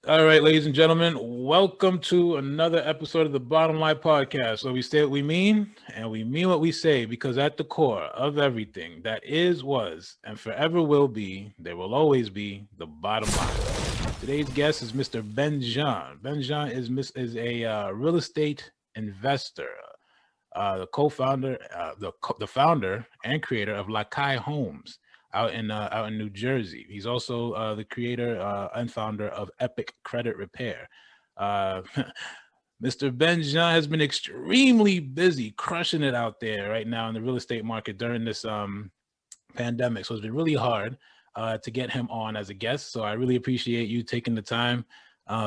All right, ladies and gentlemen, welcome to another episode of the Bottom Line Podcast, where we say what we mean and we mean what we say, because at the core of everything that is, was, and forever will be, there will always be the bottom line. Today's guest is Mr. Benjan. Benjan is a real estate investor, the co-founder, the founder and creator of Lakay Homes out in New Jersey. He's also the creator and founder of Epic Credit Repair. Mr. Benjan has been extremely busy, crushing it out there right now in the real estate market during this pandemic. So it's been really hard to get him on as a guest. So I really appreciate you taking the time,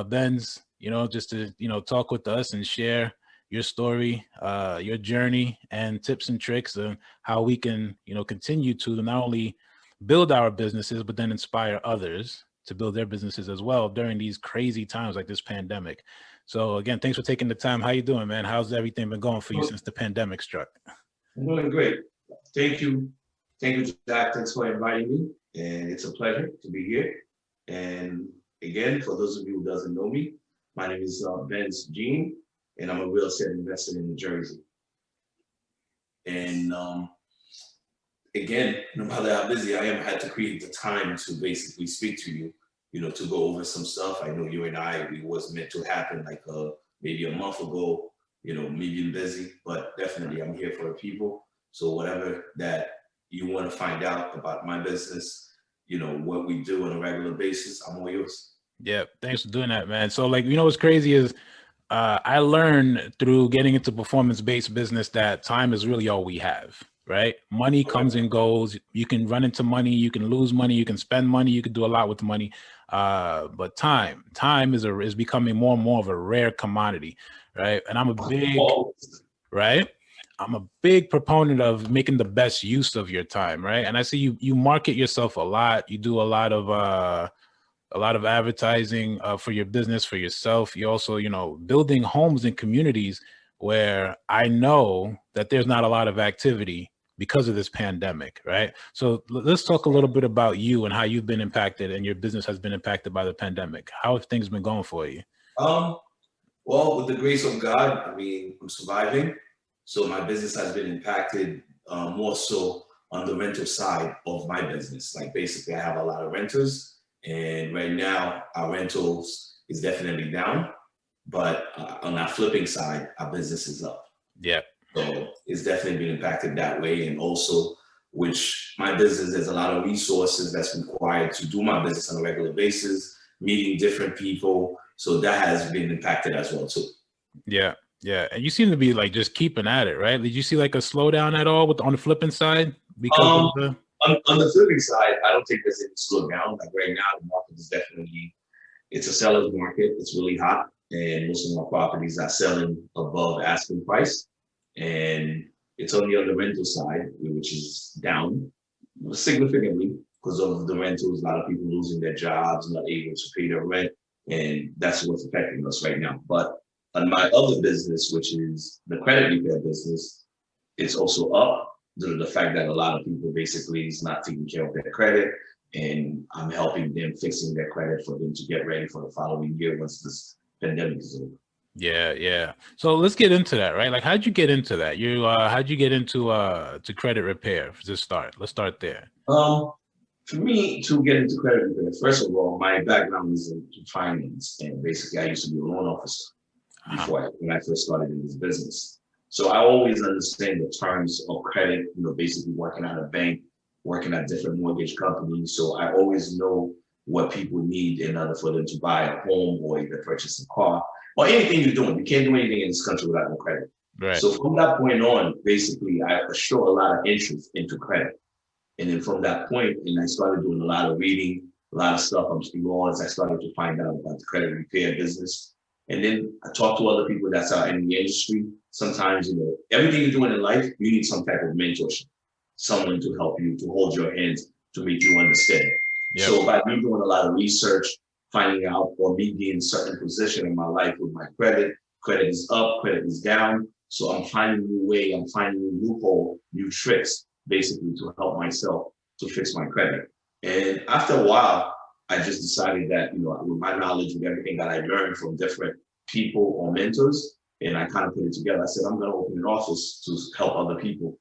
Benz, just to, talk with us and share your story, your journey, and tips and tricks on how we can, continue to not only build our businesses, but then inspire others to build their businesses as well during these crazy times like this pandemic. So again, thanks for taking the time. How you doing, man? How's everything been going for you since the pandemic struck? I'm doing great. Thank you. Thank you, Jack. Thanks for inviting me. And it's a pleasure to be here. And again, for those of you who doesn't know me, my name is Benz Jean, and I'm a real estate investor in New Jersey. And again, no matter how busy I am, I had to create the time to basically speak to you, to go over some stuff. I know you and I, it was meant to happen like maybe a month ago, me being busy, but definitely I'm here for the people. So whatever that you want to find out about my business, what we do on a regular basis, I'm all yours. Yeah, thanks for doing that, man. So what's crazy is I learned through getting into performance-based business that time is really all we have, right? Money comes and goes. You can run into money, you can lose money, you can spend money, you can do a lot with money. But time is becoming more and more of a rare commodity, right? And I'm a big proponent of making the best use of your time, right? And I see you market yourself a lot. You do a lot of advertising for your business, for yourself. You also, building homes in communities where I know that there's not a lot of activity because of this pandemic, right? So let's talk a little bit about you and how you've been impacted and your business has been impacted by the pandemic. How have things been going for you? Well, with the grace of God, I mean, I'm surviving. So my business has been impacted more so on the rental side of my business. Like basically, I have a lot of renters, and right now our rentals is definitely down. But on our flipping side, our business is up. Yeah. So it's definitely been impacted that way. And also, which my business, there's a lot of resources that's required to do my business on a regular basis, meeting different people. So that has been impacted as well too. Yeah. Yeah. And you seem to be like just keeping at it, right? Did you see like a slowdown at all on the flipping side? Because on the flipping side, I don't think there's any slowdown. Like right now, the market is definitely, it's a seller's market. It's really hot. And most of my properties are selling above asking price. And it's only on the rental side, which is down significantly because of the rentals. A lot of people losing their jobs, not able to pay their rent. And that's what's affecting us right now. But on my other business, which is the credit repair business, it's also up due to the fact that a lot of people basically is not taking care of their credit. And I'm helping them fixing their credit for them to get ready for the following year once this pandemic is over. Yeah. So let's get into that, right? Like, how'd you get into that? How'd you get into to credit repair to start? Let's start there. For me to get into credit repair, first of all, my background is in finance, and basically I used to be a loan officer before when I first started in this business. So I always understand the terms of credit, basically working at a bank, working at different mortgage companies. So I always know what people need in order for them to buy a home or either purchase a car or anything you're doing. You can't do anything in this country without no credit. Right. So from that point on, basically, I show a lot of interest into credit. And then from that point, and I started doing a lot of reading, a lot of stuff on laws. I started to find out about the credit repair business. And then I talked to other people that's out in the industry. Sometimes, everything you're doing in life, you need some type of mentorship, someone to help you, to hold your hands, to make you understand. Yep. So by me doing a lot of research, finding out, or me being in a certain position in my life with my credit is up, credit is down. So I'm finding a new way, I'm finding a new loophole, new tricks, basically to help myself to fix my credit. And after a while, I just decided that, with my knowledge, with everything that I learned from different people or mentors, and I kind of put it together. I said, I'm going to open an office to help other people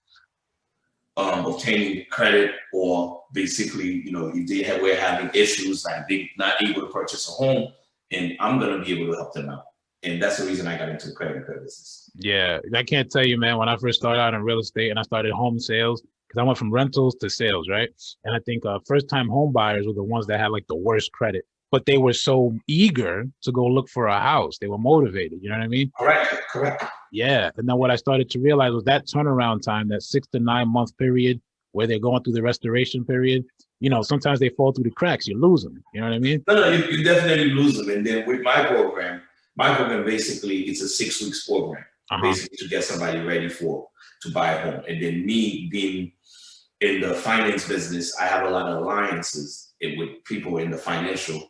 obtaining credit, or basically, if we're having issues, like they're not able to purchase a home, and I'm going to be able to help them out. And that's the reason I got into the credit repair business. Yeah, I can't tell you, man, when I first started out in real estate and I started home sales, because I went from rentals to sales, right? And I think first-time home buyers were the ones that had like the worst credit, but they were so eager to go look for a house. They were motivated, you know what I mean? Correct. Yeah, and then what I started to realize was that turnaround time, that 6 to 9 month period where they're going through the restoration period, sometimes they fall through the cracks. You lose them, you know what I mean? No, you definitely lose them. And then with my program basically, it's a 6 weeks program, basically to get somebody ready to buy a home. And then me being in the finance business, I have a lot of alliances with people in the financial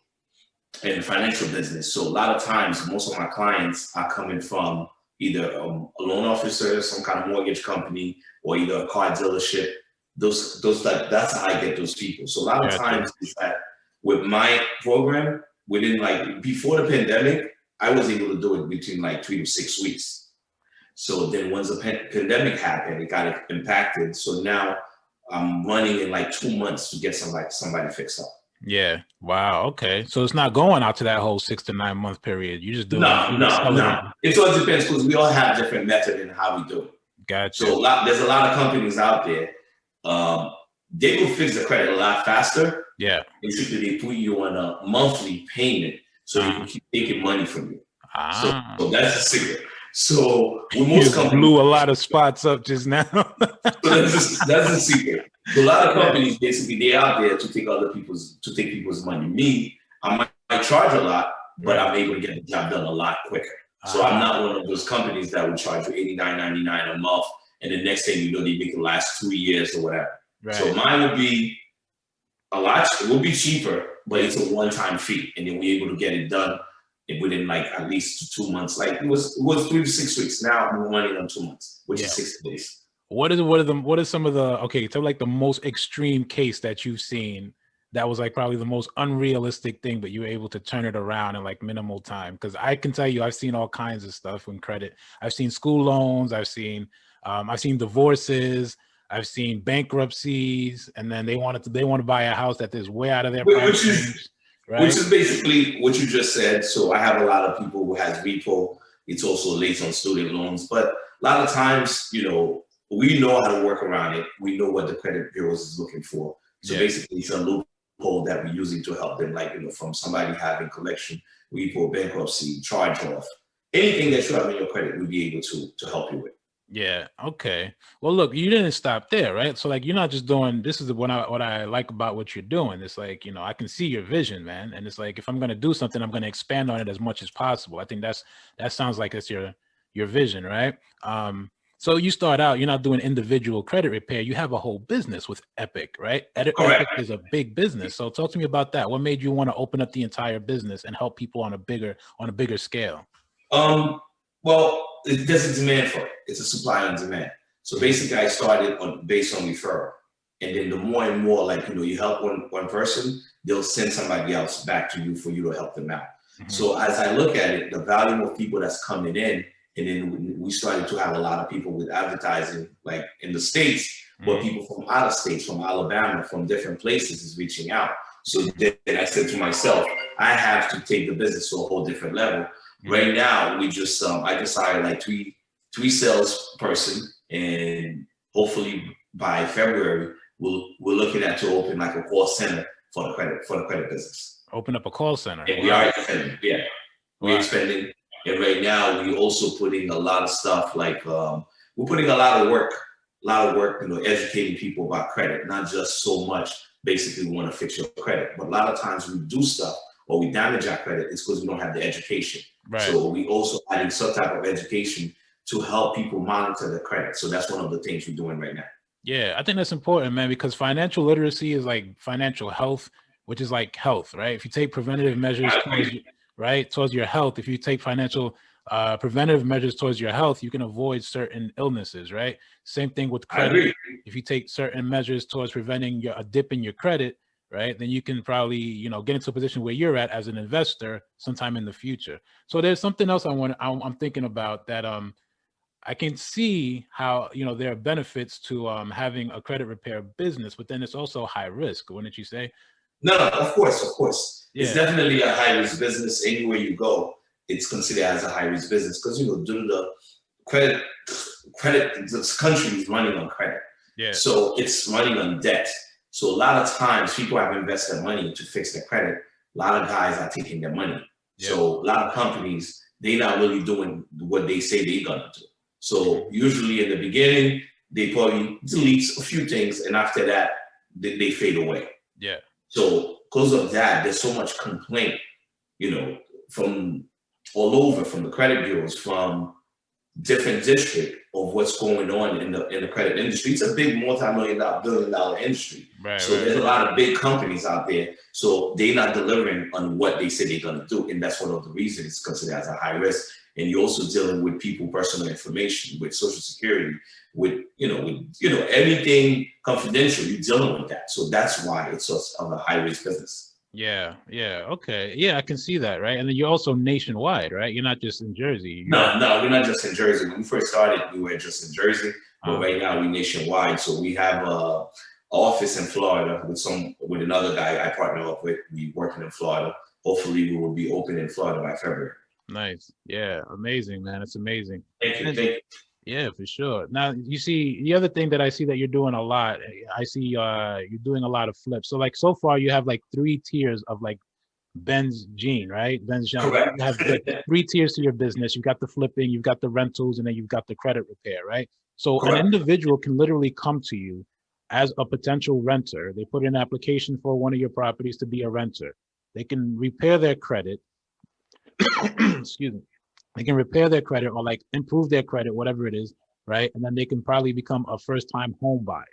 business. So a lot of times, most of my clients are coming from either a loan officer, some kind of mortgage company, or either a car dealership. That's how I get those people. So a lot of times is that with my program, before the pandemic, I was able to do it between 3 to 6 weeks. So then once the pandemic happened, it got impacted. So now I'm running in 2 months to get somebody fixed up. Yeah. Wow. Okay. So it's not going out to that whole 6 to 9 month period. You just do No. It all depends, because we all have different method in how we do it. Gotcha. So there's a lot of companies out there. They will fix the credit a lot faster. Yeah. Basically, they put you on a monthly payment so they can keep taking money from you. So that's a secret. So with most companies, blew a lot of spots up just now. So that's a secret. So a lot of companies, basically, they're out there to take people's money. Me, I might charge a lot, but I'm able to get the job done a lot quicker. So I'm not one of those companies that would charge you $89.99 a month, and the next thing you know, they make it last 3 years or whatever. Right. So mine would be it will be cheaper, but it's a one-time fee, and then we're able to get it done within at least 2 months. It was 3 to 6 weeks. Now we're running on 2 months, which is 60 days. What are some of the the most extreme case that you've seen that was probably the most unrealistic thing, but you were able to turn it around in minimal time? Because I can tell you, I've seen all kinds of stuff in credit. I've seen school loans, I've seen divorces, I've seen bankruptcies, and then they want to buy a house that is way out of their price range. Right? Which is basically what you just said. So I have a lot of people who has repo. It's also late on student loans, but a lot of times, we know how to work around it. We know what the credit bureaus is looking for. So basically, it's a loophole that we're using to help them, from somebody having collection, repo, bankruptcy, charge off, anything that you have in your credit, we'll be able to help you with. Yeah. Okay. Well, look, you didn't stop there, right? So you're not just doing, this is what I like about what you're doing. It's I can see your vision, man. And it's if I'm going to do something, I'm going to expand on it as much as possible. I think that sounds like it's your vision, right? So you start out, you're not doing individual credit repair. You have a whole business with Epic, right? Epic is a big business. So talk to me about that. What made you want to open up the entire business and help people on a bigger scale? Well, there's a demand for it. It's a supply and demand. So basically, I started based on referral, and then the more and more, you help one person, they'll send somebody else back to you for you to help them out. Mm-hmm. So as I look at it, the volume of people that's coming in, and then we started to have a lot of people with advertising, in the States, but people from out of states, from Alabama, from different places is reaching out. So then I said to myself, I have to take the business to a whole different level. Right now, we just I just hired three salesperson, and hopefully by February we're looking at to open a call center for the credit business. Open up a call center. And we are expanding. Yeah, we're expanding, and right now we also putting a lot of stuff we're putting a lot of work, educating people about credit, not just so much. Basically, we want to fix your credit, but a lot of times we do stuff or we damage our credit, it's because we don't have the education. Right. So we also adding some type of education to help people monitor the credit. So that's one of the things we're doing right now. Yeah, I think that's important, man, because financial literacy is financial health, which is health, right? If you take preventative measures towards your health, if you take financial preventive measures towards your health, you can avoid certain illnesses, right? Same thing with credit. If you take certain measures towards preventing a dip in your credit, right, then you can probably, get into a position where you're at as an investor sometime in the future. So there's something else I'm thinking about that I can see how, there are benefits to having a credit repair business, but then it's also high risk, wouldn't you say? No, no, of course, of course. Yeah. It's definitely a high risk business. Anywhere you go, it's considered as a high risk business because due to the credit, this country is running on credit. Yeah. So it's running on debt. So a lot of times people have invested money to fix their credit. A lot of guys are taking their money. Yeah. So a lot of companies, they're not really doing what they say they're gonna do. So usually in the beginning, they probably delete a few things, and after that, they fade away. Yeah. So because of that, there's so much complaint, from all over, from the credit bureaus, from different districts of what's going on in the credit industry. It's a big multi-billion-dollar industry. Right, so there's a lot of big companies out there. So they're not delivering on what they say they're gonna do. And that's one of the reasons it's considered as a high risk. And you're also dealing with people's personal information, with Social Security, with everything confidential. You're dealing with that. So that's why it's of a high risk business. Yeah. Okay. Yeah, I can see that, right? And then you're also nationwide, right? You're not just in Jersey. No, we're not just in Jersey. When we first started, we were just in Jersey, but right now we're nationwide. So we have a office in Florida with another guy I partner up with. We working in Florida. Hopefully, we will be open in Florida by February. Nice. Yeah, amazing, man. It's amazing. Thank you. Yeah, for sure. Now, you see, the other thing that I see that you're doing a lot, I see you're doing a lot of flips. So like so far you have like 3 tiers of like Ben's gene, right? Ben's gene. Correct. You have like 3 tiers to your business. You've got the flipping, you've got the rentals, and then you've got the credit repair, right? So Correct. An individual can literally come to you as a potential renter. They put in an application for one of your properties to be a renter. They can repair their credit. Excuse me. They can repair their credit or like improve their credit, whatever it is, right? And then they can probably become a first-time home buyer,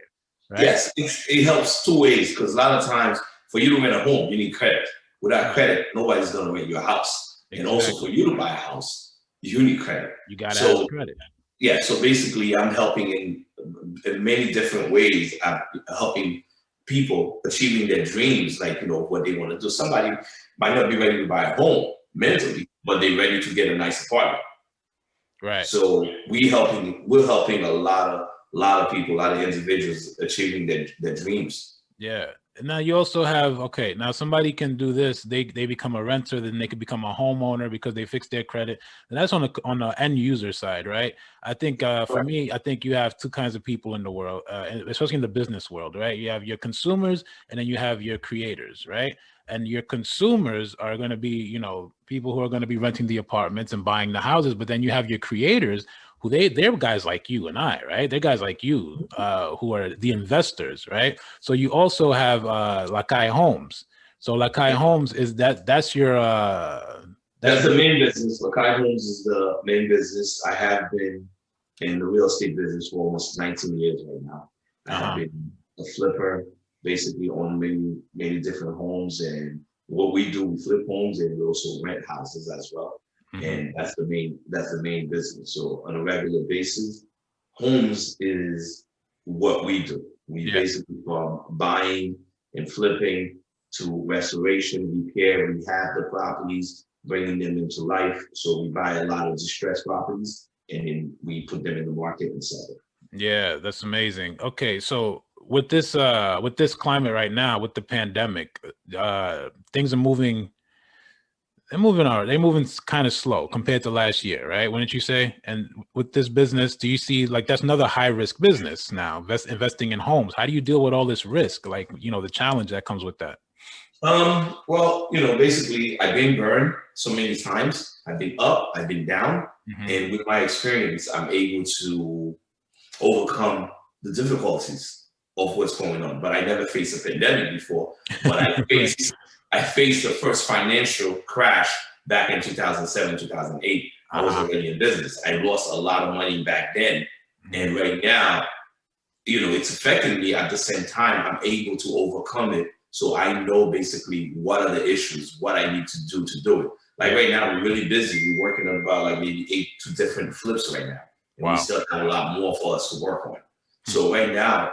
right? Yes, it helps 2 ways, because a lot of times for you to rent a home, you need credit. Without credit, nobody's going to rent your house. Exactly. And also for you to buy a house, you need credit. You got to have credit. Yeah, so basically I'm helping in many different ways. I'm helping people achieving their dreams, like, what they want to do. Somebody might not be ready to buy a home mentally, but they're ready to get a nice apartment. Right. So we're helping a lot of people, a lot of individuals achieving their dreams. Yeah. And now you also have, okay, now somebody can do this. They become a renter, then they can become a homeowner because they fix their credit. And that's on the end user side, right? I think for me, I think you have 2 kinds of people in the world, especially in the business world, right? You have your consumers and then you have your creators, right? And your consumers are going to be, people who are going to be renting the apartments and buying the houses. But then you have your creators who they're guys like you and I, right? They're guys like you who are the investors, right? So you also have Lakay Homes. So Lakay Homes is that's your that's the main business. Lakay Homes is the main business. I have been in the real estate business for almost 19 years right now. I have been a flipper, basically on many different homes, and what we do, we flip homes and we also rent houses as well. Mm-hmm. And that's the main business. So on a regular basis, homes is what we do. We basically from buying and flipping to restoration, repair, rehab the properties, bringing them into life. So we buy a lot of distressed properties and then we put them in the market and sell them. Yeah, that's amazing. Okay, so with this climate right now, with the pandemic, things are moving. They're moving kind of slow compared to last year, right? Wouldn't you say? And with this business, do you see like that's another high risk business now, investing in homes? How do you deal with all this risk? Like, the challenge that comes with that. Well, basically I've been burned so many times. I've been up, I've been down. Mm-hmm. And with my experience, I'm able to overcome the difficulties of what's going on. But I never faced a pandemic before. But I faced the first financial crash back in 2007, 2008. I was already in business. I lost a lot of money back then. And right now, it's affecting me. At the same time, I'm able to overcome it. So I know basically what are the issues, what I need to do it. Like right now, we're really busy. We're working on about like maybe 8 different flips right now. And we still have a lot more for us to work on. So right now,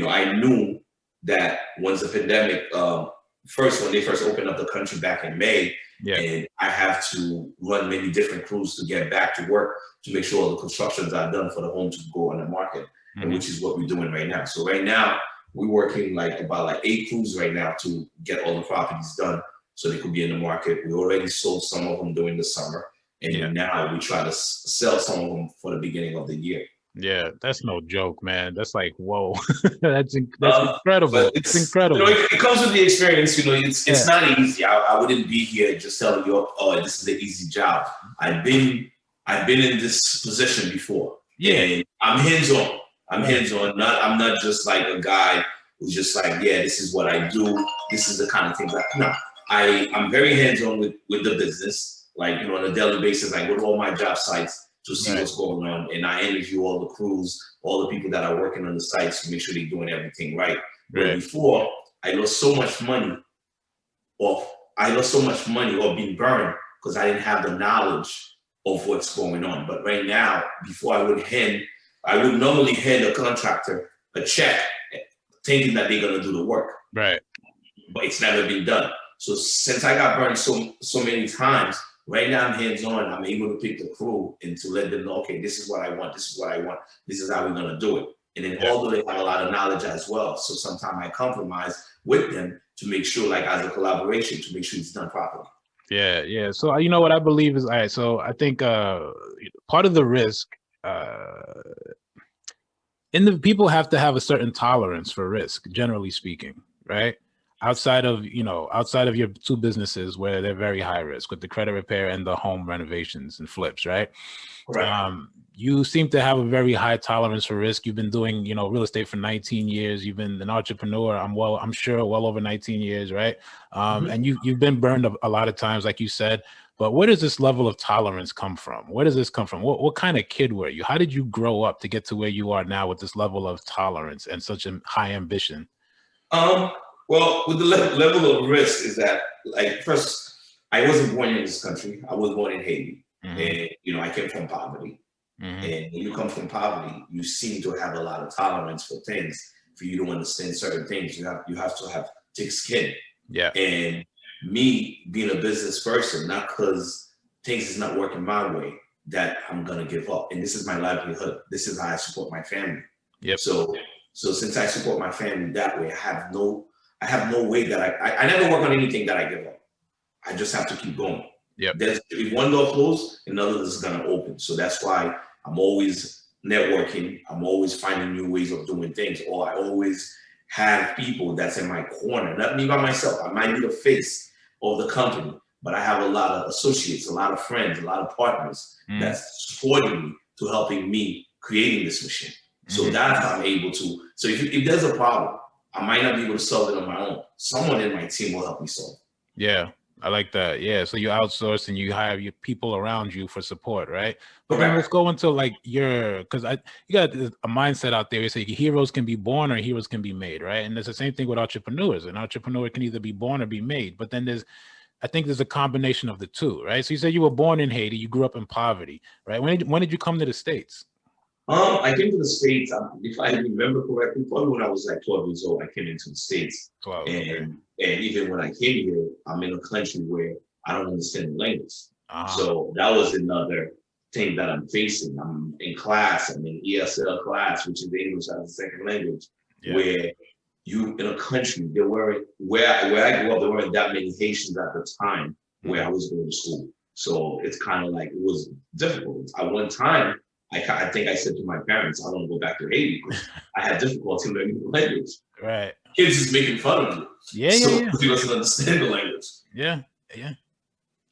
I knew that once the pandemic, when they first opened up the country back in May, and I have to run many different crews to get back to work to make sure all the constructions are done for the home to go on the market, and which is what we're doing right now. So right now, we're working about 8 crews right now to get all the properties done so they could be in the market. We already sold some of them during the summer, and now we try to sell some of them for the beginning of the year. Yeah, that's no joke, man. That's like, whoa, that's incredible. It's incredible. You know, it comes with the experience. You know, it's not easy. I wouldn't be here just telling you, oh, this is an easy job. I've been in this position before. Yeah, and I'm hands-on. I'm I'm not just like a guy who's just like, yeah, this is what I do. This is the kind of thing that, no, I'm very hands-on with the business. Like, you know, on a daily basis, I go to all my job sites to see what's going on, and I interview all the crews, all the people that are working on the sites to make sure they're doing everything right. But before, I lost so much money or being burned because I didn't have the knowledge of what's going on. But right now, before I would normally hand a contractor a check thinking that they're gonna do the work. Right. But it's never been done. So since I got burned so many times, right now I'm hands-on. I'm able to pick the crew and to let them know, okay, this is what I want, this is what I want, this is how we're gonna do it. And then although they have a lot of knowledge as well, so sometimes I compromise with them to make sure, like as a collaboration, to make sure it's done properly. Yeah, yeah. So you know what I believe is, all right, so I think part of the risk, people have to have a certain tolerance for risk, generally speaking, right? Outside of your 2 businesses where they're very high risk with the credit repair and the home renovations and flips, right? Right. You seem to have a very high tolerance for risk. You've been doing, real estate for 19 years. You've been an entrepreneur. I'm sure well over 19 years, right? And you've been burned a lot of times, like you said. But where does this level of tolerance come from? Where does this come from? What kind of kid were you? How did you grow up to get to where you are now with this level of tolerance and such a high ambition? Well, with the level of risk is that, like, first, I wasn't born in this country. I was born in Haiti, and I came from poverty. And when you come from poverty, you seem to have a lot of tolerance for things. For you to understand certain things, you have to have thick skin. Yeah. And me being a business person, not because things is not working my way, that I'm gonna give up. And this is my livelihood. This is how I support my family. Yep. So since I support my family that way, I have no way that I never work on anything that I give up. I just have to keep going. Yeah. If one door closed, another is gonna open. So that's why I'm always networking. I'm always finding new ways of doing things. Or I always have people that's in my corner, not me by myself. I might be the face of the company, but I have a lot of associates, a lot of friends, a lot of partners that's supporting me to helping me creating this machine. So that's how I'm able to. So if there's a problem, I might not be able to solve it on my own. Someone in my team will help me solve it. Yeah, I like that. Yeah, so you outsource and you hire your people around you for support, right? But then let's go into like because you got a mindset out there. You say heroes can be born or heroes can be made, right? And it's the same thing with entrepreneurs. An entrepreneur can either be born or be made. But then I think there's a combination of the two, right? So you said you were born in Haiti, you grew up in poverty, right? When did you come to the States? I came to the States, if I remember correctly, probably when I was like 12 years old, I came into the States. 12, and even when I came here, I'm in a country where I don't understand the language. So that was another thing that I'm facing. I'm in class, I'm in ESL class, which is English as a second language, where you in a country, where I grew up, there weren't that many Haitians at the time where I was going to school. So it's kind of like, it was difficult. At one time, I think I said to my parents, I want to go back to Haiti because I had difficulty learning the language. Right. Kids is making fun of you. Yeah. He doesn't understand the language. Yeah.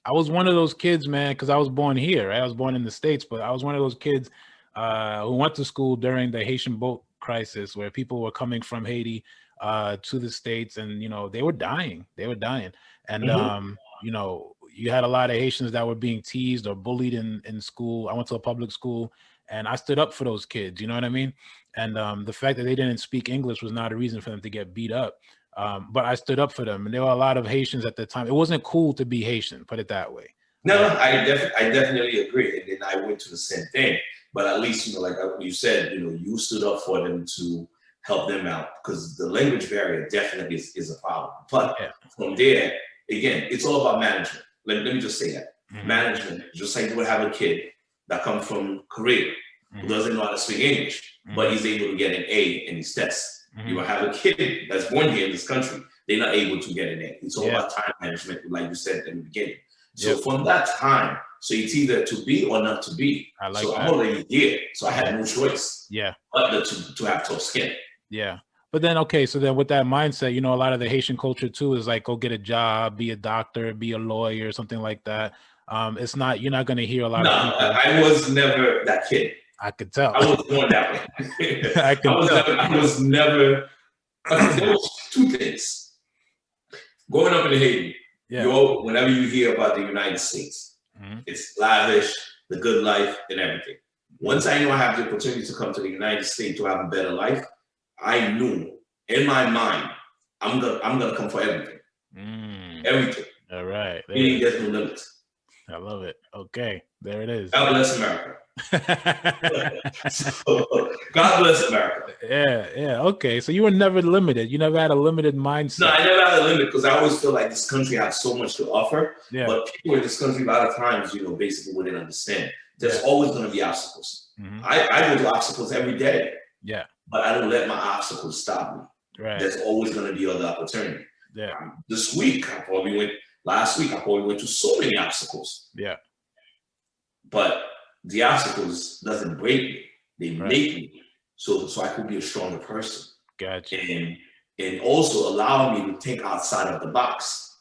I was one of those kids, man, because I was born here, right? I was born in the States, but I was one of those kids who went to school during the Haitian boat crisis where people were coming from Haiti to the States and, they were dying. And, you had a lot of Haitians that were being teased or bullied in school. I went to a public school and I stood up for those kids. You know what I mean? And the fact that they didn't speak English was not a reason for them to get beat up. But I stood up for them. And there were a lot of Haitians at the time. It wasn't cool to be Haitian, put it that way. No, I definitely agree. And then I went to the same thing. But at least, like you said, you stood up for them to help them out, because the language barrier definitely is a problem. But Yeah. from there, again, it's all about management. Let me just say that. Mhm. Management, just like you would have a kid that comes from Korea who doesn't know how to speak English, but he's able to get an A in his tests. You will have a kid that's born here in this country, they're not able to get an A. It's all about time management, like you said in the beginning. So from that time, so it's either to be or not to be. I like so that. I'm already here, so I had no choice. Yeah. But to have tough skin. Yeah. But then, okay, so then with that mindset, you know, a lot of the Haitian culture too is like, go get a job, be a doctor, be a lawyer, something like that. It's not, you're not going to hear a lot of people. I was never that kid. I could tell. I was born that way. I was never, there was two things. Growing up in Haiti, whenever you hear about the United States, it's lavish, the good life, and everything. Once I knew I had the opportunity to come to the United States to have a better life, I knew in my mind, I'm gonna come for everything. Everything. All right. Meaning there's no limits. I love it. Okay, there it is. God bless America. So, God bless America. Yeah. Okay, so you were never limited. You never had a limited mindset. No, I never had a limit, because I always feel like this country has so much to offer. Yeah. But people in this country, a lot of times, you know, basically wouldn't understand. There's always going to be obstacles. I go through obstacles every day. Yeah. But I don't let my obstacles stop me. Right. There's always going to be other opportunity. Yeah. Last week, I probably went to so many obstacles. Yeah. But the obstacles doesn't break me. They make me so I could be a stronger person. Gotcha. And also allow me to think outside of the box.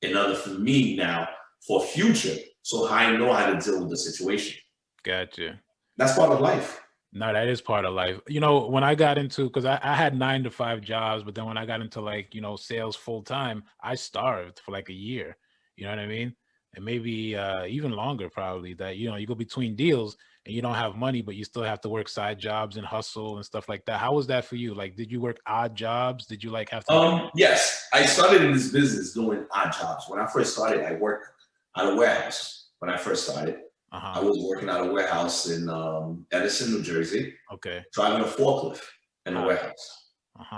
In order for me now, for future, so I know how to deal with the situation. Gotcha. That's part of life. No, that is part of life. You know, when I got into, because I had 9-to-5 jobs, but then when I got into like, you know, sales full time, I starved for like a year. You know what I mean? And maybe even longer, probably, that, you know, you go between deals and you don't have money, but you still have to work side jobs and hustle and stuff like that. How was that for you? Like, did you work odd jobs? Did you like have to? Yes, I started in this business doing odd jobs. When I first started, I worked at a warehouse. When I first started, I was working at a warehouse in Edison, New Jersey. Okay. Driving a forklift in a warehouse.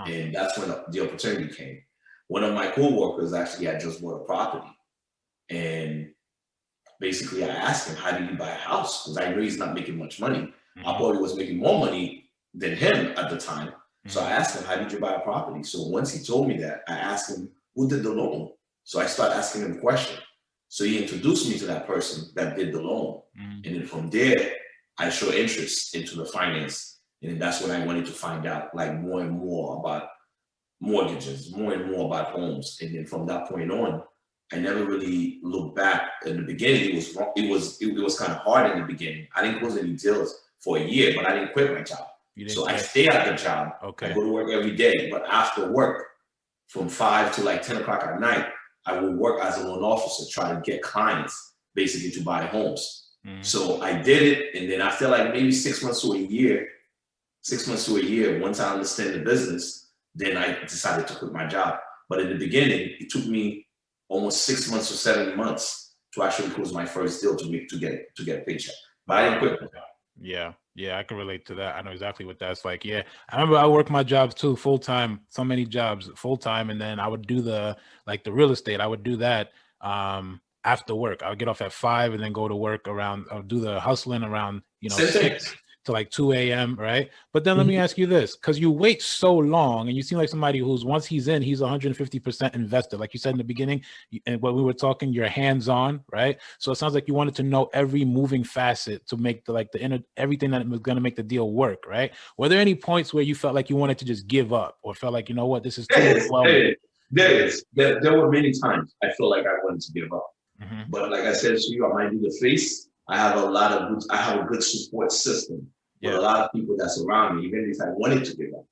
And that's when the opportunity came. One of my co-workers actually had just bought a property. And basically I asked him, how did he buy a house? Because I knew he's not making much money. I probably was making more money than him at the time. So I asked him, how did you buy a property? So once he told me that, I asked him, who did the loan? So I started asking him a question. So he introduced me to that person that did the loan. And then from there, I showed interest into the finance. And that's when I wanted to find out like more and more about mortgages, more and more about homes. And then from that point on, I never really looked back. In the beginning, it was kind of hard in the beginning. I didn't close any deals for a year, but I didn't quit my job. So I stayed at the job. Okay. I go to work every day, but after work, from 5 to like 10 o'clock at night, I would work as a loan officer, trying to get clients basically to buy homes. So I did it, and then after like maybe 6 months to a year, once I understand the business, then I decided to quit my job. But in the beginning, it took me almost 6 months or 7 months to actually close my first deal to get a paycheck. But I didn't quit my job. Yeah, I can relate to that. I know exactly what that's like. Yeah, I remember I worked my jobs too, full time, so many jobs full time, and then I would do the real estate. I would do that after work. I would get off at 5 and then go to work around. I would do the hustling around 6 to like 2 a.m. Right? But then let me ask you this, because you wait so long, and you seem like somebody who's once he's in, he's 150% invested. Like you said in the beginning, and when we were talking, you're hands on, right? So it sounds like you wanted to know every moving facet to make everything that was going to make the deal work, right? Were there any points where you felt like you wanted to just give up, or felt like, you know what, this is too overwhelming? There were many times I feel like I wanted to give up. But like I said to you, I might be the face. I have a good support system. With a lot of people that's around me. Even if I wanted to give up,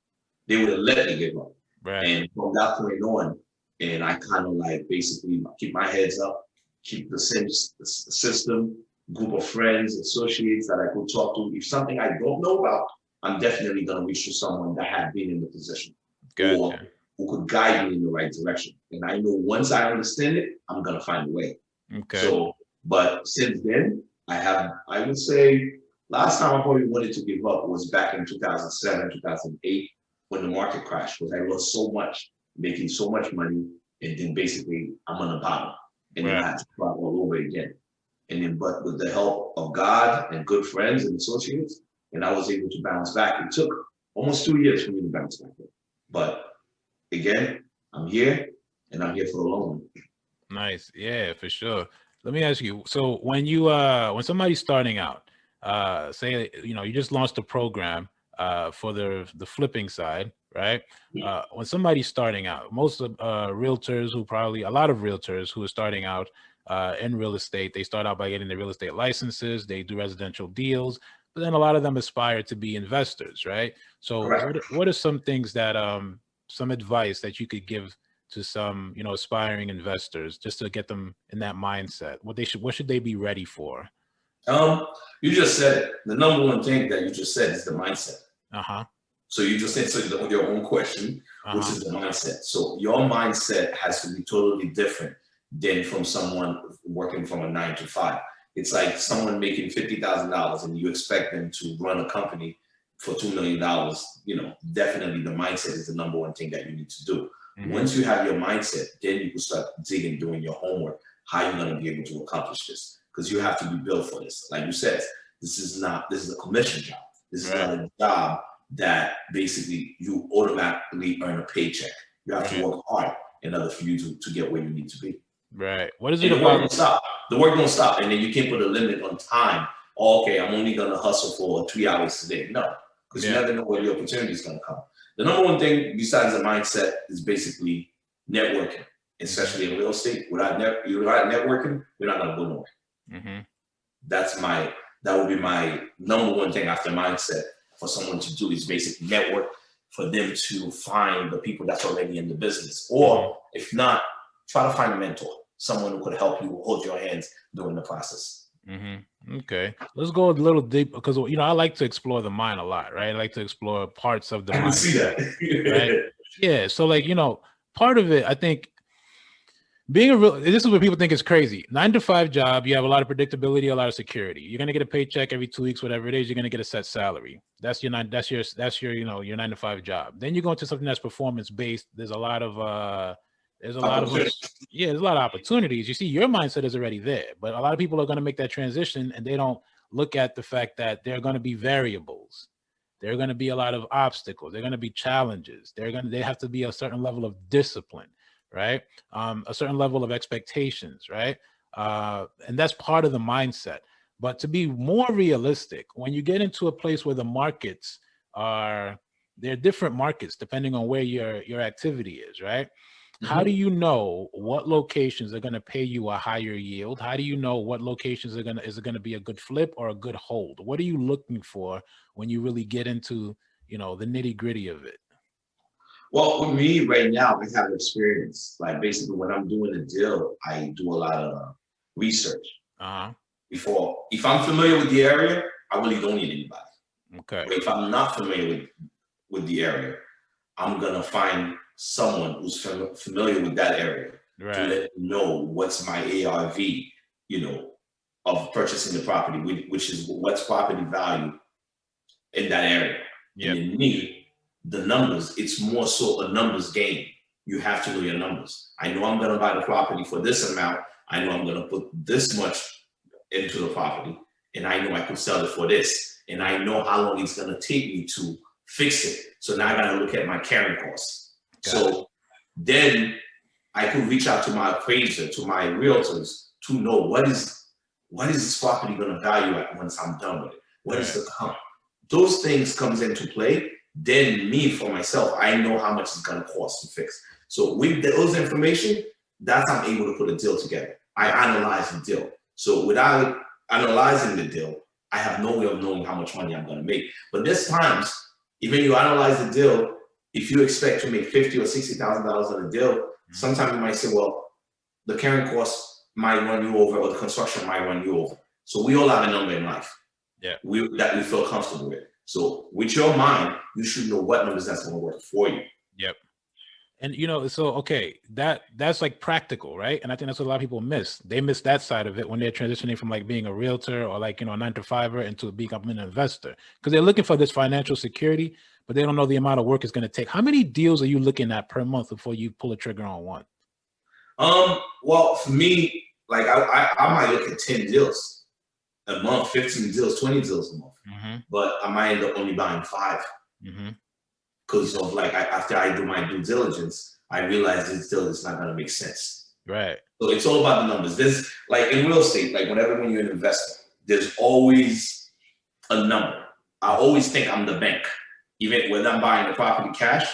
they would have let me give up. Right. And from that point on, and I kind of like basically keep my heads up, keep the same system, group of friends, associates that I could talk to. If something I don't know about, I'm definitely going to reach to someone that had been in the position. Or who could guide me in the right direction. And I know once I understand it, I'm going to find a way. Okay. So, but since then, I would say, last time I probably wanted to give up was back in 2007, 2008. when the market crashed, because I lost so much, making so much money, and then basically I'm on the bottom, and then I had to start all over again. And then, but with the help of God and good friends and associates, and I was able to bounce back. It took almost 2 years for me to bounce back. But again, I'm here, and I'm here for the long run. Nice. Yeah, for sure. Let me ask you, so when you when somebody's starting out, say, you know, you just launched a program for the flipping side, right? When somebody's starting out, most of realtors who probably, a lot of realtors who are starting out in real estate, they start out by getting the real estate licenses, they do residential deals, but then a lot of them aspire to be investors, right? So what are some things that some advice that you could give to some, you know, aspiring investors, just to get them in that mindset? What should they be ready for? You just said it. The number one thing that you just said is the mindset. So you just answered your own question, which is the mindset. So your mindset has to be totally different than from someone working from a 9 to 5. It's like someone making $50,000 and you expect them to run a company for $2 million. You know, definitely the mindset is the number one thing that you need to do. Once you have your mindset, then you can start digging, doing your homework, how you're going to be able to accomplish this. Because you have to be built for this. Like you said, this is a commission job. This is not a job that basically you automatically earn a paycheck. You have to work hard in order for you to get where you need to be. Right. What is it about? The work don't stop. The work don't stop. And then you can't put a limit on time. Oh, okay, I'm only going to hustle for 3 hours today. No, because you never know where the opportunity is going to come. The number one thing besides the mindset is basically networking, especially in real estate. Without networking, you're not going to go nowhere. That would be my number one thing after mindset for someone to do, is basically network, for them to find the people that's already in the business. Or if not, try to find a mentor, someone who could help you, hold your hands during the process. Okay, let's go a little deep, because, you know, I like to explore the mind a lot, right? I like to explore parts of the mind. I can see that. Right? Yeah. So, like, you know, part of it, I think, being a real, this is what people think is crazy. 9 to 5 job, you have a lot of predictability, a lot of security. You're gonna get a paycheck every 2 weeks, whatever it is. You're gonna get a set salary. That's your you know, your 9 to 5 job. Then you go into something that's performance based. There's a lot of there's a lot of opportunities. You see, your mindset is already there, but a lot of people are going to make that transition, and they don't look at the fact that there are going to be variables. There are going to be a lot of obstacles. There are going to be challenges. They have to be a certain level of discipline, right? A certain level of expectations, right? And that's part of the mindset. But to be more realistic, when you get into a place where the markets they're different markets depending on where your activity is, right? How do you know what locations are going to pay you a higher yield? How do you know what locations is it going to be a good flip or a good hold? What are you looking for when you really get into, you know, the nitty gritty of it? Well, with me right now, I have experience. Like, basically, when I'm doing a deal, I do a lot of research. Before, if I'm familiar with the area, I really don't need anybody. Okay. But if I'm not familiar with the area, I'm gonna find someone who's familiar with that area to let me know what's my ARV, you know, of purchasing the property, which is what's property value in that area. And in me, the numbers, it's more so a numbers game. You have to know your numbers. I know I'm gonna buy the property for this amount. I know I'm gonna put this much into the property, and I know I could sell it for this, and I know how long it's gonna take me to fix it. So now I gotta look at my carrying costs. So then I could reach out to my appraiser, to my realtors, to know what is this property going to value at once I'm done with it? What is the comp? Those things comes into play. Then me, for myself, I know how much it's going to cost to fix. So with those information, that's how I'm able to put a deal together. I analyze the deal. So without analyzing the deal, I have no way of knowing how much money I'm going to make. But there's times, even you analyze the deal, if you expect to make $50,000 or $60,000 on a deal, sometimes you might say, well, the carrying cost might run you over, or the construction might run you over. So we all have a number in life that we feel comfortable with. So with your mind, you should know what numbers that's going to work for you. And, you know, so, okay, that's like practical, right? And I think that's what a lot of people miss. They miss that side of it when they're transitioning from like being a realtor or like, you know, a 9 to 5er into becoming an investor, because they're looking for this financial security. but they don't know the amount of work it's going to take. How many deals are you looking at per month before you pull a trigger on one? Well, for me, like I might look at 10 deals a month, 15 deals, 20 deals a month, but I might end up only buying 5 because of like after I do my due diligence, I realize this deal is not going to make sense. Right. So it's all about the numbers. There's like in real estate, like whenever when you're an investor, there's always a number. I always think I'm the bank, even when I'm buying the property cash,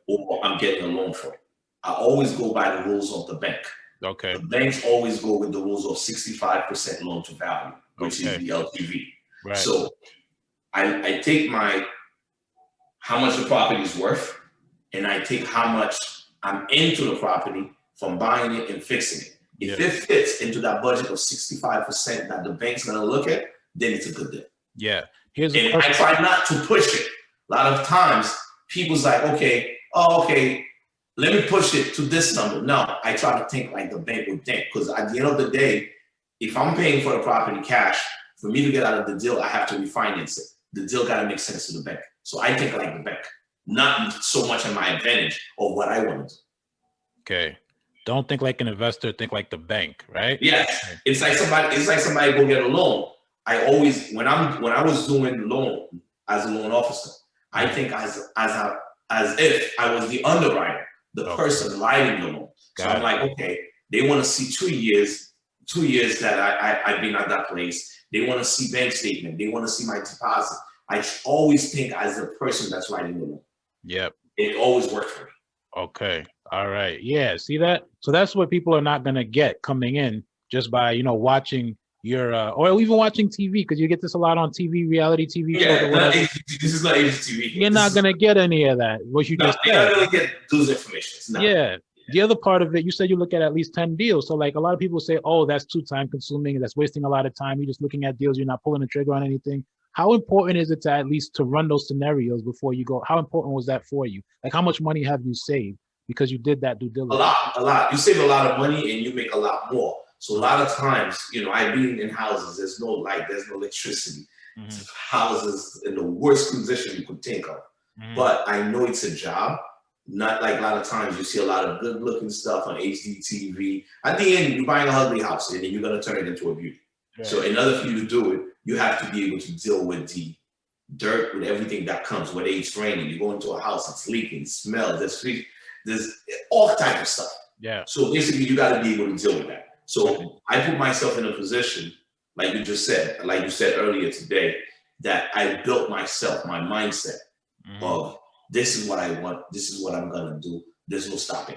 or I'm getting a loan for it. I always go by the rules of the bank. Okay. The banks always go with the rules of 65% loan to value, which is the LTV. Right. So I take how much the property is worth, and I take how much I'm into the property from buying it and fixing it. If it fits into that budget of 65% that the bank's gonna look at, then it's a good deal. Yeah. And I try not to push it. A lot of times, people's like, okay, let me push it to this number. No, I try to think like the bank would think, because at the end of the day, if I'm paying for the property cash, for me to get out of the deal, I have to refinance it. The deal got to make sense to the bank. So I think like the bank, not so much on my advantage or what I want to do. Okay. Don't think like an investor, think like the bank, right? Yes. It's like somebody go get a loan. I always, when I was doing loan as a loan officer, I think as if I was the underwriter, the person writing the loan. So I'm like, okay, they want to see 2 years that I've been at that place. They want to see bank statement. They want to see my deposit. I always think as the person that's writing the loan. Yep. It always worked for me. Okay. All right. Yeah. See that? So that's what people are not going to get coming in just by, watching your, or even watching TV, because you get this a lot on TV, reality TV shows. This is not HTV. You're not going to get any of that. What you just said. You're not going to get those information. No. Yeah. The other part of it, you said you look at least 10 deals. So like a lot of people say, oh, that's too time consuming. That's wasting a lot of time. You're just looking at deals. You're not pulling the trigger on anything. How important is it to at least to run those scenarios before you go? How important was that for you? Like how much money have you saved because you did that due diligence? A lot. You save a lot of money and you make a lot more. So a lot of times, I've been in houses, there's no light, there's no electricity. Houses in the worst condition you could think of. But I know it's a job. Not like a lot of times you see a lot of good looking stuff on HDTV. At the end, you're buying a ugly house and then you're going to turn it into a beauty. Right. So in order for you to do it, you have to be able to deal with the dirt, with everything that comes, whether it's raining, you go into a house, it's leaking, smells, there's all type of stuff. Yeah. So basically you got to be able to deal with that. So I put myself in a position, like you said earlier today, that I built myself, my mindset of this is what I want, this is what I'm gonna do, there's no stopping.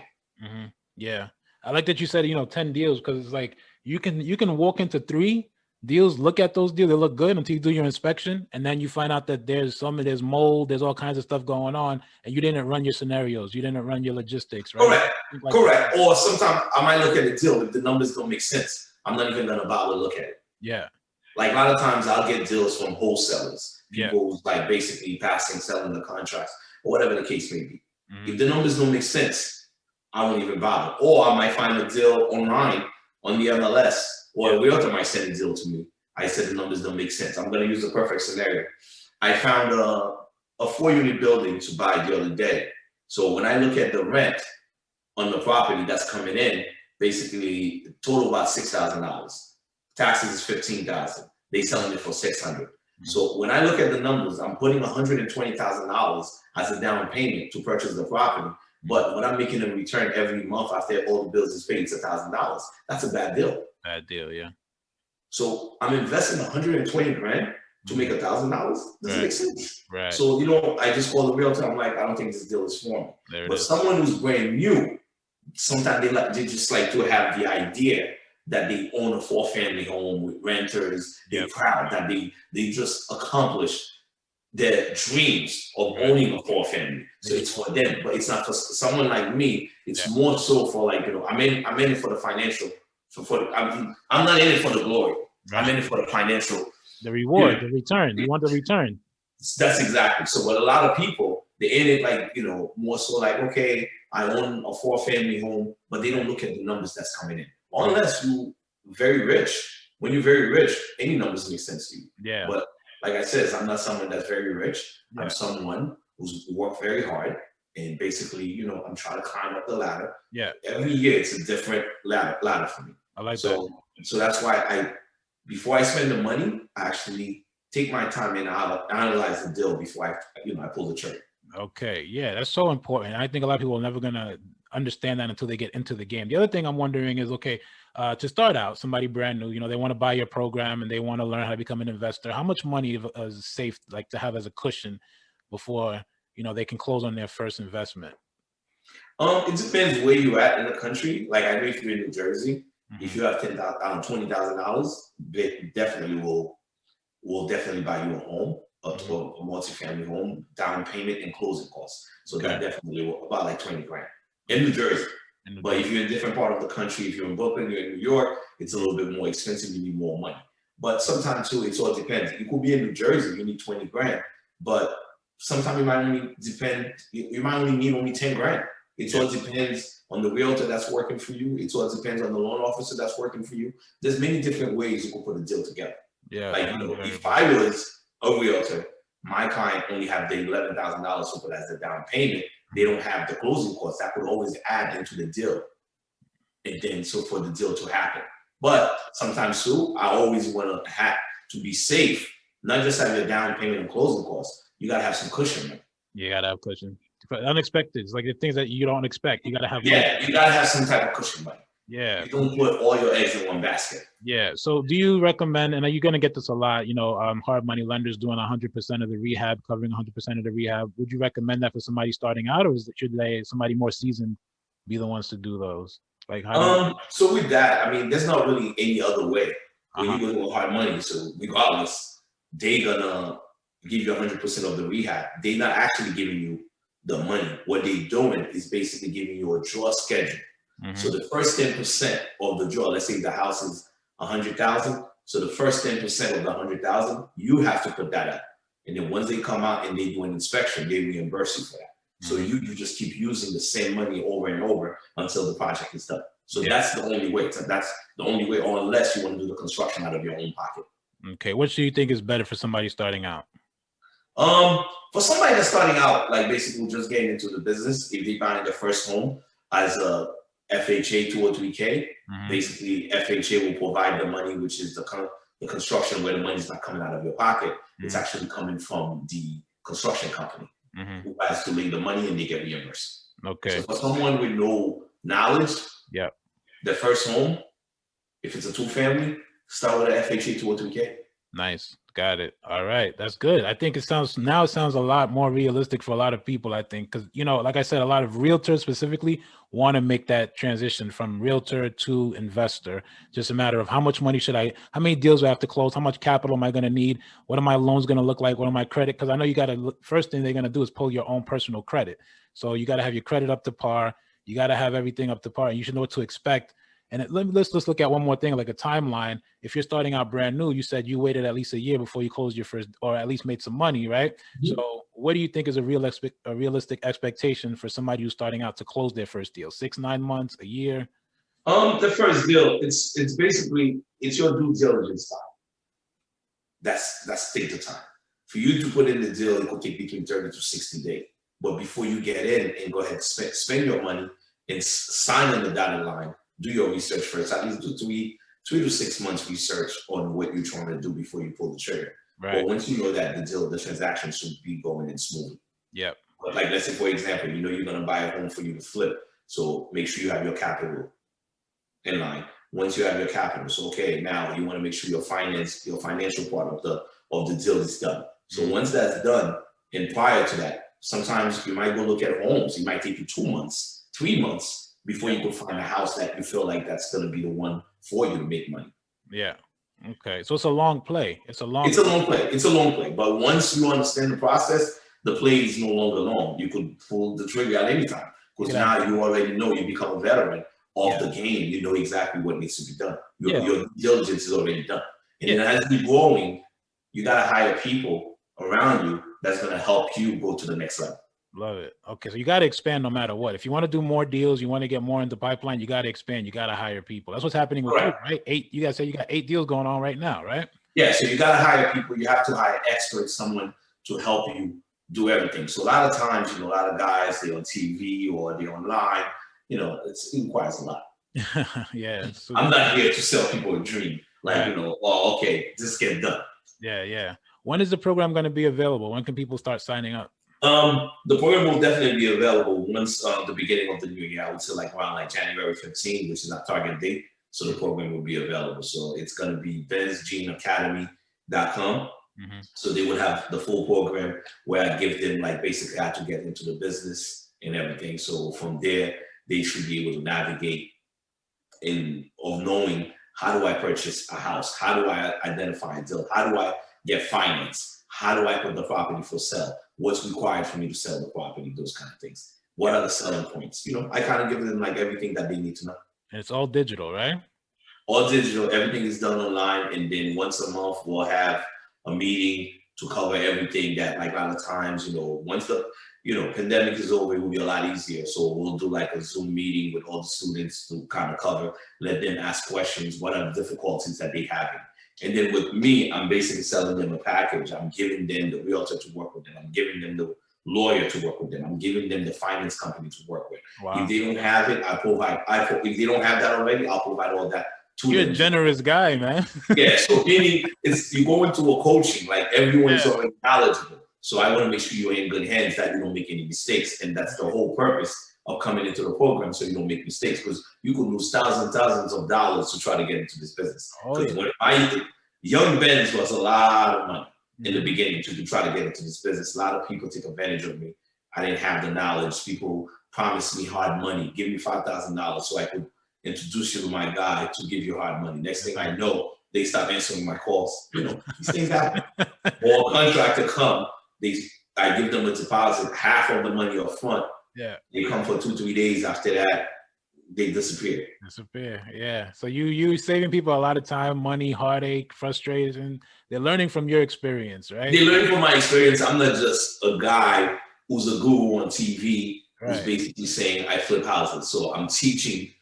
Yeah. I like that you said, 10 deals, because it's like you can walk into 3 deals, look at those deals, they look good until you do your inspection, and then you find out that there's mold, there's all kinds of stuff going on, and you didn't run your scenarios, you didn't run your logistics, right? Correct. Or sometimes I might look at a deal, if the numbers don't make sense, I'm not even gonna bother to look at it. Yeah. Like a lot of times I'll get deals from wholesalers, people who's like basically selling the contracts, or whatever the case may be. If the numbers don't make sense, I won't even bother. Or I might find a deal online on the MLS, or a realtor might send a deal to me. I said the numbers don't make sense. I'm gonna use a perfect scenario. I found a 4-unit building to buy the other day. So when I look at the rent on the property that's coming in, basically total about $6,000. Taxes is $15,000. They selling it for $600. So when I look at the numbers, I'm putting $120,000 as a down payment to purchase the property. But what I'm making in return every month after all the bills is paid, it's $1,000. That's a bad deal. Bad deal, yeah. So I'm investing 120 grand to make $1,000. Doesn't make sense. Right. So I just call the realtor. I'm like, I don't think this deal is for me. But someone who's brand new, sometimes they just like to have the idea that they own a 4-family home with renters. They're proud that they just accomplished their dreams of owning a 4-family. So it's for them, but it's not for someone like me. It's more so for like, I'm in it for the financial. I'm not in it for the glory. I'm in it for the financial. The reward, the return. You want the return. That's exactly. So with a lot of people, they're in it like, more so like, okay, I own a 4-family home, but they don't look at the numbers that's coming in. Unless you're very rich. When you're very rich, any numbers make sense to you. Yeah. But like I said, I'm not someone that's very rich. I'm someone who work very hard. And basically, you know, I'm trying to climb up the ladder. Yeah. Every year it's a different ladder for me. I like that. So that's why before I spend the money, I actually take my time and I'll analyze the deal before I pull the trigger. Okay. Yeah, that's so important. I think a lot of people are never gonna understand that until they get into the game. The other thing I'm wondering is, okay, to start out, somebody brand new, you know, they want to buy your program and they want to learn how to become an investor. How much money is safe, like, to have as a cushion before, you know, they can close on their first investment? It depends where you're at in the country. Like, I know if you're in New Jersey, if you have $20,000, they definitely will definitely buy you a home, a multi-family home, down payment and closing costs. So that definitely will, about like 20 grand in New Jersey. But if you're in a different part of the country, if you're in Brooklyn, you're in New York, it's a little bit more expensive. You need more money. But sometimes too, it all depends. You could be in New Jersey, you need 20 grand, but sometimes you might only need only 10 grand. It all depends on the realtor that's working for you. It all depends on the loan officer that's working for you. There's many different ways you can put a deal together. Yeah. Like, you know, if I was a realtor, my client only have the $11,000 to put as the down payment. They don't have the closing costs. That could always add into the deal. And then so for the deal to happen. But sometimes too, I always want to have to be safe, not just have your down payment and closing costs. You gotta have some cushion, man. You gotta have cushion. Unexpected. It's like the things that you don't expect. You gotta have. Yeah, you gotta have some type of cushion money. Yeah. You don't put all your eggs in one basket. Yeah. So do you recommend, and you're going to get this a lot, you know, hard money lenders doing 100% of the rehab, covering 100% of the rehab. Would you recommend that for somebody starting out, or should somebody more seasoned be the ones to do those? Like, so with that, I mean, there's not really any other way when you go with hard money. So regardless, they're gonna give you 100% of the rehab. They're not actually giving you the money. What they're doing is basically giving you a draw schedule. So the first 10% of the draw, let's say the house is 100,000. So the first 10% of the 100,000, you have to put that up. And then once they come out and they do an inspection, they reimburse you for that. So you just keep using the same money over and over until the project is done. So that's the only way. So that's the only way, or unless you want to do the construction out of your own pocket. Okay. What do you think is better for somebody starting out? For somebody that's starting out, like basically just getting into the business, if they buying their first home as a FHA 203K, basically FHA will provide the money, which is the construction where the money's not coming out of your pocket. It's actually coming from the construction company who has to lay the money and they get reimbursed. Okay. So for someone with no knowledge, the first home, if it's a 2-family, start with an FHA 203K. Nice. Got it. All right. That's good. I think it sounds a lot more realistic for a lot of people, I think, because, you know, like I said, a lot of realtors specifically want to make that transition from realtor to investor. Just a matter of how much money how many deals do I have to close? How much capital am I going to need? What are my loans going to look like? What are my credit? Because I know you got to, first thing they're going to do is pull your own personal credit. So you got to have your credit up to par. You got to have everything up to par, and you should know what to expect. And let's look at one more thing, like a timeline. If you're starting out brand new, you said you waited at least a year before you closed your first, or at least made some money, right? So what do you think is a realistic expectation for somebody who's starting out to close their first deal? 6-9 months, a year? The first deal, it's basically, it's your due diligence time. That's take the time. For you to put in the deal, it could take between 30 to 60 days. But before you get in and go ahead and spend your money and sign on the dotted line, do your research first. At least do 3 to 6 months research on what you're trying to do before you pull the trigger. Right. But once you know that the transaction should be going in smoothly. Yep. But like, let's say, for example, you know you're going to buy a home for you to flip. So make sure you have your capital in line. Once you have your capital, so okay, now you want to make sure your financial part of the deal is done. So once that's done, and prior to that, sometimes you might go look at homes. It might take you 2 months, 3 months before you can find a house that you feel like that's going to be the one for you to make money. Yeah. Okay. So it's a long play. It's a long play. But once you understand the process, the play is no longer long. You could pull the trigger at any time, because now you already know, you become a veteran of the game. You know exactly what needs to be done. Your diligence is already done. And then as you're growing, you got to hire people around you that's going to help you go to the next level. Love it. Okay, so you got to expand no matter what. If you want to do more deals, you want to get more into pipeline, you got to expand. You got to hire people. That's what's happening with you, right? You guys say you got 8 deals going on right now, right? Yeah, so you got to hire people. You have to hire experts, someone to help you do everything. So a lot of times, a lot of guys, they're on TV or they're online, it requires a lot. Yeah. I'm not here to sell people a dream. Like, oh, okay, just get done. Yeah. When is the program going to be available? When can people start signing up? The program will definitely be available once the beginning of the new year. I would say around January 15, which is our target date. So the program will be available. So it's going to be benzgeneacademy.com. Mm-hmm. So they would have the full program where I give them basically how to get into the business and everything. So from there, they should be able to navigate of knowing, how do I purchase a house? How do I identify a deal? How do I get finance? How do I put the property for sale? What's required for me to sell the property? Those kind of things. What are the selling points? I kind of give them everything that they need to know. And it's all digital, right? All digital. Everything is done online. And then once a month, we'll have a meeting to cover everything that a lot of times, once the pandemic is over, it will be a lot easier. So we'll do a Zoom meeting with all the students to kind of cover, let them ask questions. What are the difficulties that they have? And then with me, I'm basically selling them a package. I'm giving them the realtor to work with them. I'm giving them the lawyer to work with them. I'm giving them the finance company to work with. Wow. If they don't have it, I provide. If they don't have that already, I'll provide all that to them. You're a generous guy, man. Yeah. So meaning you go into a coaching, everyone is already knowledgeable. So I want to make sure you're in good hands, that you don't make any mistakes. And that's the whole purpose of coming into the program, so you don't make mistakes, because you could lose thousands of dollars to try to get into this business. Because when young Benz was a lot of money in the beginning to try to get into this business. A lot of people take advantage of me. I didn't have the knowledge. People promised me hard money. Give me $5,000 so I could introduce you to my guy to give you hard money. Next thing I know, they stop answering my calls. These things happen. Or a contractor come, I give them a deposit, half of the money up front. Yeah. They come for 2-3 days. After that, they disappear. Yeah. So you saving people a lot of time, money, heartache, frustration. They're learning from your experience, right? They're learning from my experience. I'm not just a guy who's a guru on TV who's basically saying I flip houses. So I'm teaching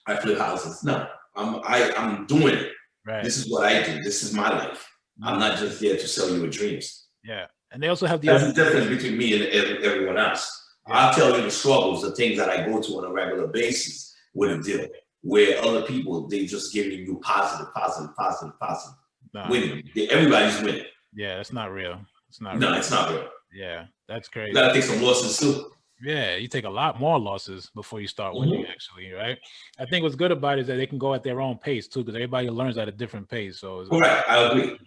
I flip houses. No, I'm doing it. Right. This is what I do. This is my life. I'm not just there to sell you a dreams. Yeah. And they also have That's the difference between me and everyone else. Yeah. I'll tell you the struggles, the things that I go to on a regular basis with a deal, where other people, they just giving you positive. No. Winning. Everybody's winning. Yeah, it's not real. It's not real. Yeah, that's crazy. You gotta take some losses too. Yeah, you take a lot more losses before you start winning, actually, right? I think what's good about it is that they can go at their own pace too, because everybody learns at a different pace. So right, I agree.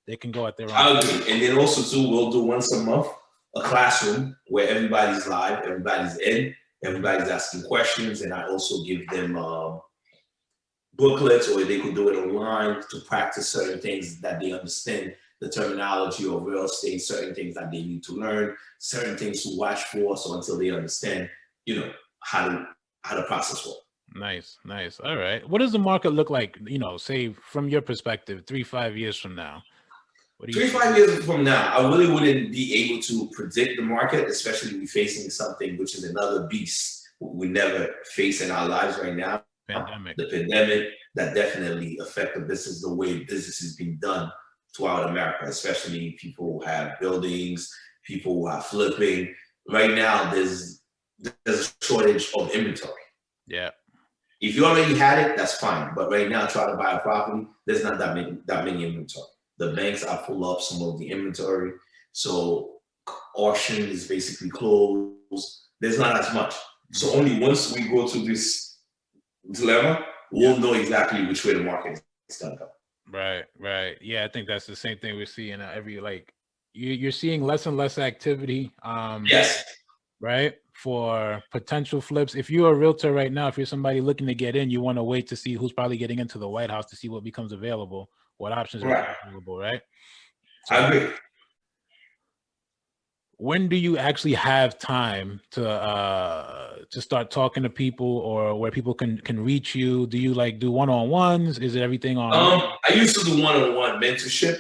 They can go at their own I agree. And then also too, we'll do once a month a classroom where everybody's live, everybody's in, everybody's asking questions, and I also give them booklets, or they could do it online to practice certain things that they understand, the terminology of real estate, certain things that they need to learn, certain things to watch for, so until they understand, how the process works. Nice. All right. What does the market look like, say from your perspective, 3-5 years from now? 3-5 years from now, I really wouldn't be able to predict the market, especially we facing something which is another beast we never face in our lives right now. Pandemic. The pandemic that definitely affect the business, the way business is being done throughout America, especially people who have buildings, people who are flipping. Right now, there's a shortage of inventory. Yeah. If you already had it, that's fine. But right now, try to buy a property, there's not that many inventory. The banks are full of some of the inventory. So auction is basically closed. There's not as much. So only once we go to this dilemma, we'll know exactly which way the market is going to go. Right. Yeah, I think that's the same thing we're seeing you're seeing less and less activity. Yes. Right. For potential flips. If you're a realtor right now, if you're somebody looking to get in, you want to wait to see who's probably getting into the White House to see what becomes available, what options are available, right? So, I agree. When do you actually have time to start talking to people, or where people can reach you? Do you do one-on-ones? Is it everything on? I used to do one-on-one mentorship,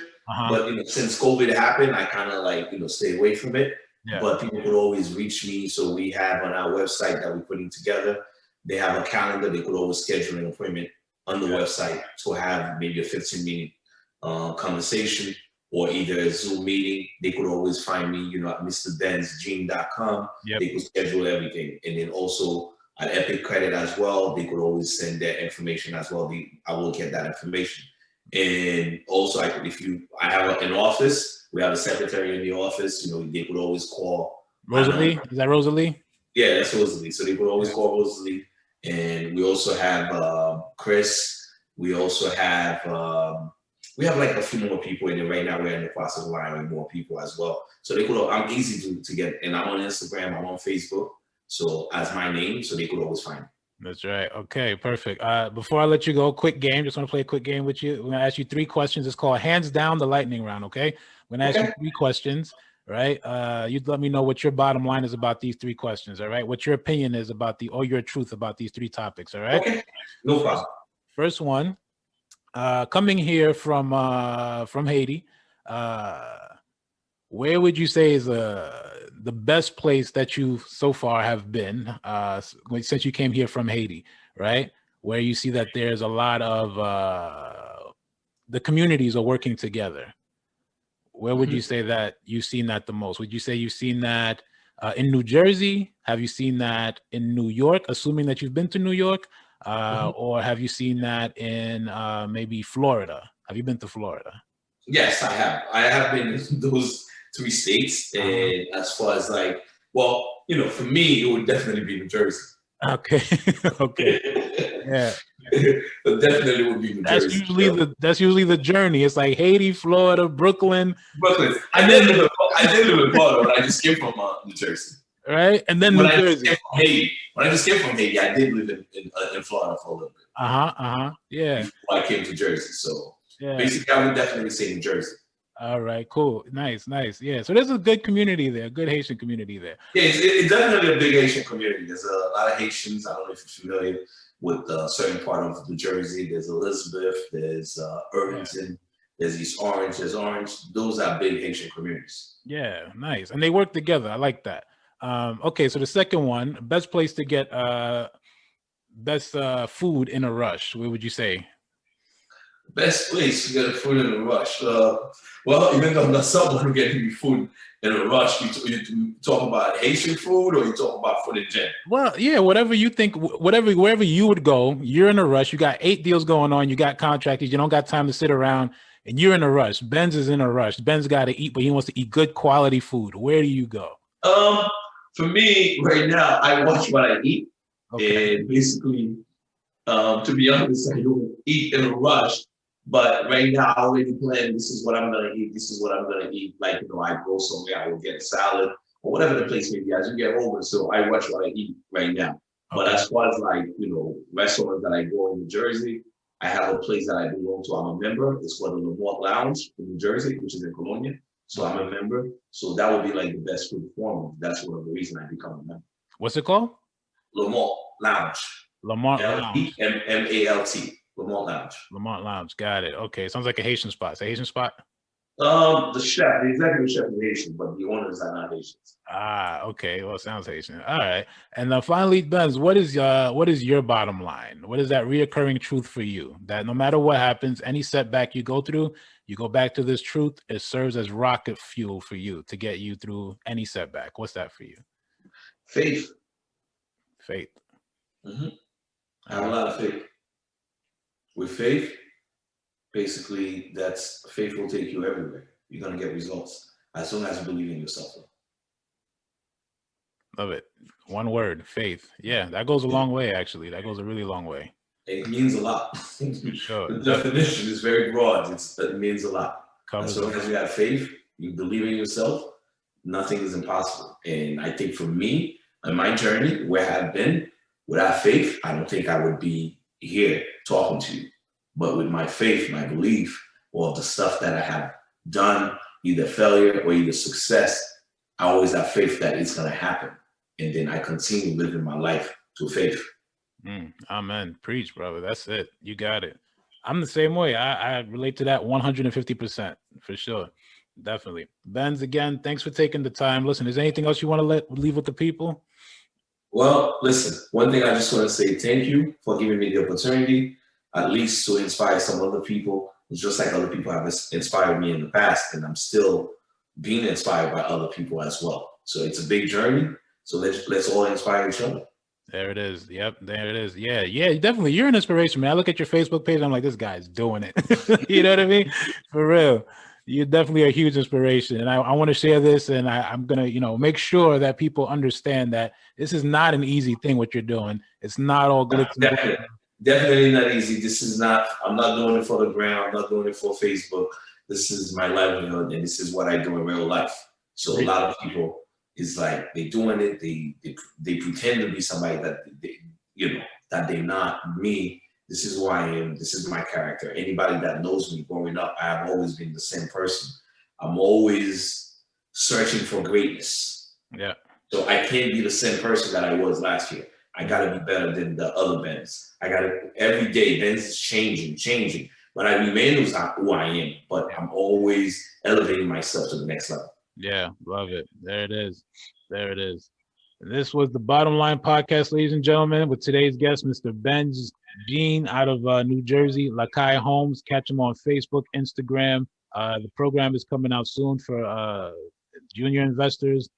but since COVID happened, I kind of stay away from it. Yeah. But people could always reach me. So we have on our website that we're putting together, they have a calendar. They could always schedule an appointment on the website to have maybe a 15-minute conversation. or either a Zoom meeting, they could always find me, you know, at MrBenzGene.com. Yep. They could schedule everything. And then also at Epic Credit as well, they could always send their information as well. I will get that information. And also, I have an office, we have a secretary in the office, you know, they could always call. Rosalie? Is that Rosalie? Yeah, that's Rosalie. So they could always call Rosalie. And we also have Chris. We also have, we have like a few more people in there right now. We're in the process of hiring more people as well. So they could, I'm easy to get, and I'm on Instagram, I'm on Facebook. So as my name, so they could always find me. That's right. Okay, perfect. Before I let you go, quick game. Just want to play a quick game with you. We're gonna ask you 3 questions. It's called hands down the lightning round. Okay. We're gonna ask you 3 questions. Right. You'd let me know what your bottom line is about these 3 questions. All right. What your opinion is about or your truth about these 3 topics. All right. Okay. No problem. First one. Coming here from Haiti. Where would you say is the best place that you so far have been since you came here from Haiti, right? Where you see that there's a lot of the communities are working together. Where would you say that you've seen that the most? Would you say you've seen that in New Jersey? Have you seen that in New York, assuming that you've been to New York? Or have you seen that in maybe Florida? Have you been to Florida? Yes, I have. I have been in those 3 states. And as far as like, well, you know, for me, it would definitely be New Jersey. Okay. Okay. Yeah. It definitely would be New Jersey. That's usually the journey. It's like Haiti, Florida, Brooklyn. I did live in Florida, but I just came from New Jersey. Right, and then New Jersey. When I just came from Haiti, I did live in Florida for a little bit. Yeah. Before I came to Jersey, so yeah. Basically, I would definitely say New Jersey. All right, cool, nice. Yeah, so there's a good community there, good Haitian community there. Yeah, it's definitely a big Haitian community. There's a lot of Haitians. I don't know if you're familiar with a certain part of New Jersey. There's Elizabeth. There's Irvington. There's East Orange. There's Orange. Those are big Haitian communities. Yeah, nice, and they work together. I like that. Okay, so the second one, best place to get best food in a rush. Where would you say? Best place to get food in a rush. Well, even though I'm not someone who gets me food in a rush, you talk about Haitian food or you talk about food in general? Well, yeah, whatever you think, wherever you would go, you're in a rush. You got 8 deals going on. You got contractors. You don't got time to sit around, and you're in a rush. Benz is in a rush. Benz got to eat, but he wants to eat good quality food. Where do you go? For me, right now, I watch what I eat. Okay. And basically, to be honest, I don't eat in a rush. But right now, I already plan, this is what I'm going to eat. This is what I'm going to eat. Like, you know, I go somewhere, I will get a salad or whatever the place may be as you get older. So I watch what I eat right now. Okay. But as far as like, you know, restaurants that I go in New Jersey, I have a place that I belong to. I'm a member. It's called the Lamont Lounge in New Jersey, which is in Colonia. So I'm a member. So that would be like the best food for me. That's one of the reasons I become a member. What's it called? Lamont Lounge. Lamont Lounge. M-A-L-T. Lamont Lounge. Lamont Lounge. Got it. Okay. Sounds like a Haitian spot. It's a Haitian spot? The chef, the executive chef is Haitian, but the owners are not Haitians. Okay. Well, it sounds Haitian. All right. And finally, Benz, what is your bottom line? What is that reoccurring truth for you? That no matter what happens, any setback you go through, you go back to this truth. It serves as rocket fuel for you to get you through any setback. What's that for you? Faith. Faith. I have a lot of faith. With faith, basically, faith will take you everywhere. You're going to get results as long as you believe in yourself. Love it. One word, faith. Yeah, that goes a long way, actually. That goes a really long way. It means a lot. Sure. The definition is very broad. It means a lot. Covers as long as you have faith, you believe in yourself, nothing is impossible. And I think for me, in my journey, where I've been, without faith, I don't think I would be here talking to you. But with my faith, my belief, or the stuff that I have done, either failure or either success, I always have faith that it's going to happen. And then I continue living my life to faith. Amen. Preach, brother. That's it. You got it. I'm the same way. I relate to that 150% for sure. Definitely. Benz, again, thanks for taking the time. Listen, is there anything else you want to leave with the people? Well, listen, one thing I just want to say, thank you for giving me the opportunity, at least to inspire some other people It's just like other people have inspired me in the past, and I'm still being inspired by other people as well. So it's a big journey. So let's all inspire each other. There it is. Yep, there it is. Yeah, definitely. You're an inspiration, man. I look at your Facebook page, I'm like, this guy's doing it. You know what I mean? For real. You're definitely a huge inspiration. And I want to share this, and I'm going to, make sure that people understand that this is not an easy thing, what you're doing. It's not all glitz. Definitely not easy. This is not, I'm not doing it for the gram. I'm not doing it for Facebook. This is my livelihood, and this is what I do in real life. So a lot of people, it's like they're doing it. They pretend to be somebody that that they're not. Me, this is who I am. This is my character. Anybody that knows me growing up, I have always been the same person. I'm always searching for greatness. Yeah. So I can't be the same person that I was last year. I gotta be better than the other Benz. Every day Benz is changing. But I remain who I am. But I'm always elevating myself to the next level. Yeah, love it. There it is. There it is. And this was the Bottom Line Podcast, ladies and gentlemen, with today's guest, Mr. Benz Jean out of New Jersey, Lakay Homes. Catch him on Facebook, Instagram. The program is coming out soon for junior investors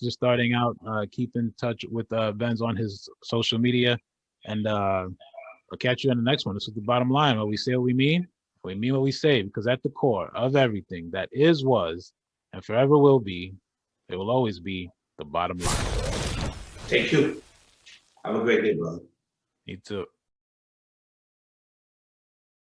starting out. Keep in touch with Benz on his social media. And I'll catch you on the next one. This is the Bottom Line, where we say what we mean what we say, because at the core of everything that is, was, and forever will be, it will always be the bottom line. Thank you. Have a great day, brother. You too.